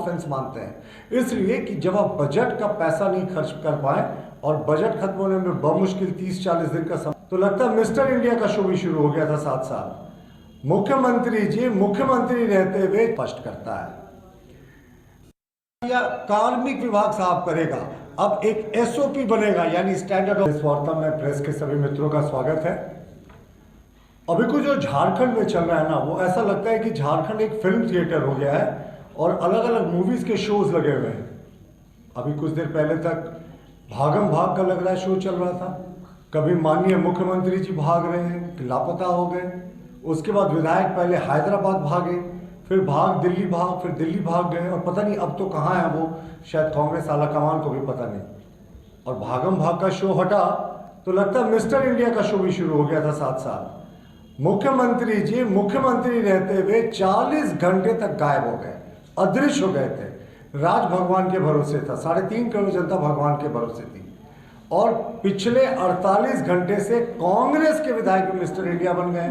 Offence मानते हैं, इसलिए कि जब आप बजट का पैसा नहीं खर्च कर पाए और बजट खत्म होने में बमुश्किल 30-40 दिन का समय, तो लगता है मिस्टर इंडिया का शो भी शुरू हो गया था 7 साल। मुख्यमंत्री जी मुख्यमंत्री रहते हुए स्पष्ट करता है या कार्मिक विभाग साफ करेगा, अब एक एसओपी बनेगा यानी स्टैंडर्ड ऑफ। इस वार्ता में प्रेस के सभी मित्रों का स्वागत है। अभी कुछ जो झारखंड में चल रहा है ना, वो ऐसा लगता है कि झारखंड एक फिल्म थिएटर हो गया है और अलग अलग मूवीज के शोज लगे हुए हैं। अभी कुछ देर पहले तक भागम भाग का लग रहा है शो चल रहा था, कभी माननीय मुख्यमंत्री जी भाग रहे हैं, लापता हो गए, उसके बाद विधायक पहले हैदराबाद भागे, फिर दिल्ली भाग, फिर दिल्ली भाग गए और पता नहीं अब तो कहाँ है वो, शायद कांग्रेस आला कमान को भी पता नहीं। और भागम भाग का शो हटा तो लगता है मिस्टर इंडिया का शो भी शुरू हो गया था 7 साल। मुख्यमंत्री जी मुख्यमंत्री रहते हुए 40 घंटे तक गायब हो गए, अदृश्य हो गए थे। राज भगवान के भरोसे था, 3.5 करोड़ जनता भगवान के भरोसे थी और पिछले 48 घंटे से कांग्रेस के विधायक मिस्टर इंडिया बन गए।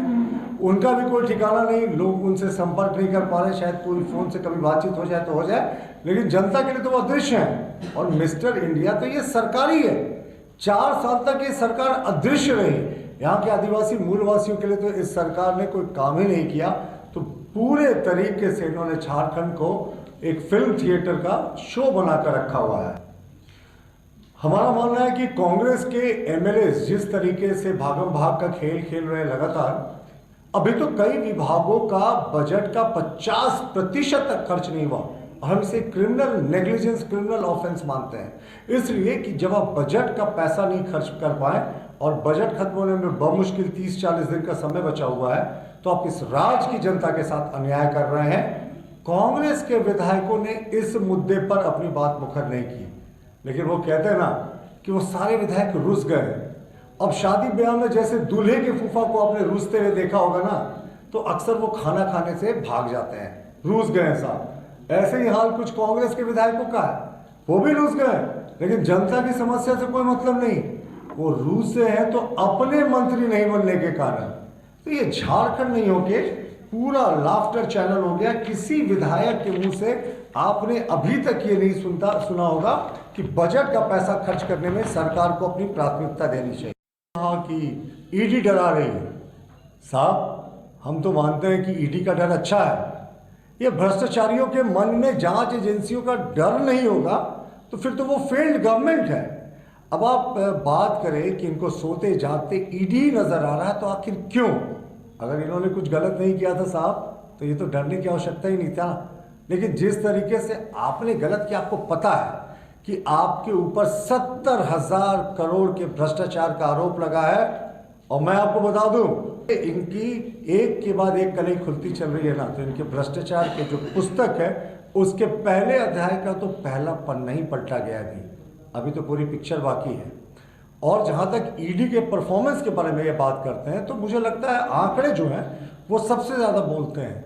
उनका भी कोई ठिकाना नहीं, लोग उनसे संपर्क नहीं कर पा रहे, शायद कोई फोन से कभी बातचीत हो जाए तो हो जाए, लेकिन जनता के लिए तो वो अदृश्य है। और मिस्टर इंडिया तो ये सरकारी है, 4 साल तक ये सरकार अदृश्य रही। यहाँ के आदिवासी मूलवासियों के लिए तो इस सरकार ने कोई काम ही नहीं किया। तो पूरे तरीके से इन्होंने झारखंड को एक फिल्म थिएटर का शो बनाकर रखा हुआ है। हमारा मानना है कि कांग्रेस के एमएलए जिस तरीके से भागम भाग का खेल खेल रहे हैं लगातार, अभी तो कई विभागों का बजट का 50% तक खर्च नहीं हुआ और हम इसे क्रिमिनल नेग्लिजेंस, क्रिमिनल ऑफेंस मानते हैं। इसलिए कि जब आप बजट का पैसा नहीं खर्च कर पाए और बजट खत्म होने में बमुश्किल 30-40 दिन का समय बचा हुआ है, तो आप इस राज्य की जनता के साथ अन्याय कर रहे हैं। कांग्रेस के विधायकों ने इस मुद्दे पर अपनी बात मुखर नहीं की, लेकिन वो कहते हैं ना कि वो सारे विधायक रुस गए। अब शादी ब्याह में जैसे दूल्हे के फूफा को आपने रूसते हुए देखा होगा ना, तो अक्सर वो खाना खाने से भाग जाते हैं, रूस गए साहब। ऐसे ही हाल कुछ कांग्रेस के विधायकों का है, वो भी रूस गए, लेकिन जनता की समस्या से कोई मतलब नहीं। वो रूस से है तो अपने मंत्री नहीं बनने के कारण। तो ये झारखंड नहीं होके पूरा लाफ्टर चैनल हो गया। किसी विधायक के मुंह से आपने अभी तक ये नहीं सुना होगा कि बजट का पैसा खर्च करने में सरकार को अपनी प्राथमिकता देनी चाहिए। हाँ कि ईडी डरा रही है साहब, हम तो मानते हैं कि ईडी का डर अच्छा है। ये भ्रष्टाचारियों के मन में जांच एजेंसियों का डर नहीं होगा तो फिर तो वो फेल्ड गवर्नमेंट है। अब आप बात करें कि इनको सोते जागते ईडी नजर आ रहा है, तो आखिर क्यों? अगर इन्होंने कुछ गलत नहीं किया था साहब तो ये तो डरने की आवश्यकता ही नहीं था। लेकिन जिस तरीके से आपने गलत किया, आपको पता है कि आपके ऊपर 70,000 करोड़ के भ्रष्टाचार का आरोप लगा है। और मैं आपको बता दूं, इनकी एक के बाद एक कलई खुलती चल रही है ना, तो इनके भ्रष्टाचार के जो पुस्तक है उसके पहले अध्याय का तो पहला पन्ना ही पलटा गया अभी तो पूरी पिक्चर बाकी है। और जहां तक ईडी के परफॉर्मेंस के बारे में ये बात करते हैं, तो मुझे लगता है आंकड़े जो हैं वो सबसे ज़्यादा बोलते हैं।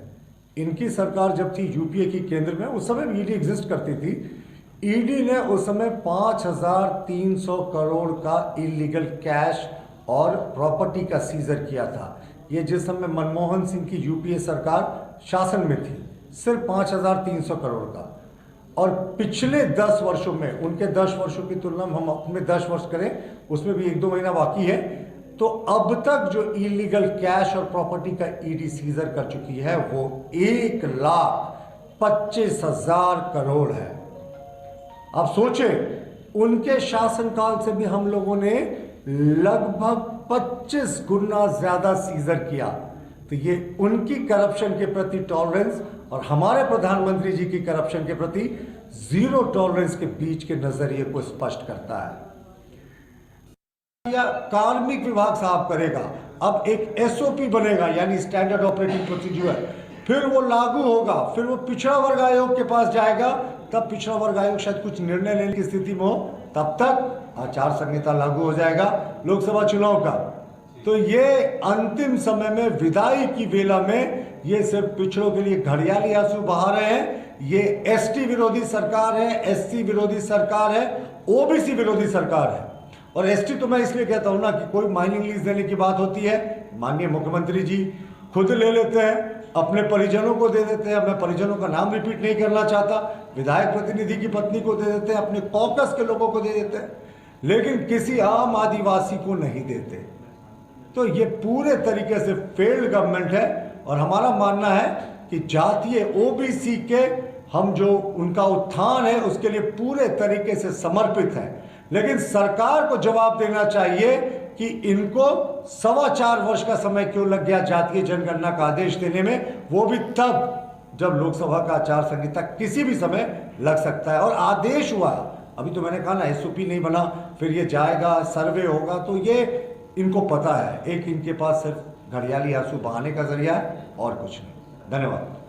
इनकी सरकार जब थी यूपीए की केंद्र में, उस समय ईडी एग्जिस्ट करती थी। ईडी ने उस समय 5,300 करोड़ का इलीगल कैश और प्रॉपर्टी का सीजर किया था। ये जिस समय मनमोहन सिंह की यूपीए सरकार शासन में थी, सिर्फ 5,300 करोड़ का। और पिछले 10 वर्षों में, उनके 10 वर्षों की तुलना में हम अपने 10 वर्ष करें, उसमें भी 1-2 महीना बाकी है, तो अब तक जो इलीगल कैश और प्रॉपर्टी का ईडी सीजर कर चुकी है वो 1,25,000 करोड़ है। अब सोचें, उनके शासनकाल से भी हम लोगों ने लगभग 25 गुना ज्यादा सीजर किया। तो ये उनकी करप्शन के प्रति टॉलरेंस और हमारे प्रधानमंत्री जी की करप्शन के प्रति जीरो टॉलरेंस के बीच के नजरिए को स्पष्ट करता है। या कार्मिक विभाग साफ करेगा, अब एक एसओपी बनेगा यानी स्टैंडर्ड ऑपरेटिंग प्रोसीजर, फिर वो लागू होगा, फिर वो पिछड़ा वर्ग आयोग के पास जाएगा, तब पिछड़ा वर्ग आयोग शायद कुछ निर्णय लेने की स्थिति में हो, तब तक आचार संहिता लागू हो जाएगा लोकसभा चुनाव का। तो ये अंतिम समय में, विदाई की वेला में, ये सिर्फ पिछड़ों के लिए घड़ियाली आंसू बहा रहे हैं। ये एसटी विरोधी सरकार है, एससी विरोधी सरकार है, ओबीसी विरोधी सरकार है। और एसटी तो मैं इसलिए कहता हूं ना कि कोई माइनिंग लीज देने की बात होती है, माननीय मुख्यमंत्री जी खुद ले लेते हैं, अपने परिजनों को दे देते हैं। मैं परिजनों का नाम रिपीट नहीं करना चाहता। विधायक प्रतिनिधि की पत्नी को दे देते हैं, अपने कॉकस के लोगों को दे देते हैं, लेकिन किसी आम आदिवासी को नहीं देते। तो ये पूरे तरीके से फेल्ड गवर्नमेंट है। और हमारा मानना है कि जातीय ओबीसी के हम जो उनका उत्थान है उसके लिए पूरे तरीके से समर्पित है, लेकिन सरकार को जवाब देना चाहिए कि इनको 4.25 वर्ष का समय क्यों लग गया जातीय जनगणना का आदेश देने में, वो भी तब जब लोकसभा का आचार संहिता किसी भी समय लग सकता है। और आदेश हुआ, अभी तो मैंने कहा ना एसओपी नहीं बना, फिर ये जाएगा, सर्वे होगा, तो ये इनको पता है। एक इनके पास सिर्फ घड़ियाली आंसू बहाने का जरिया है और कुछ नहीं। धन्यवाद।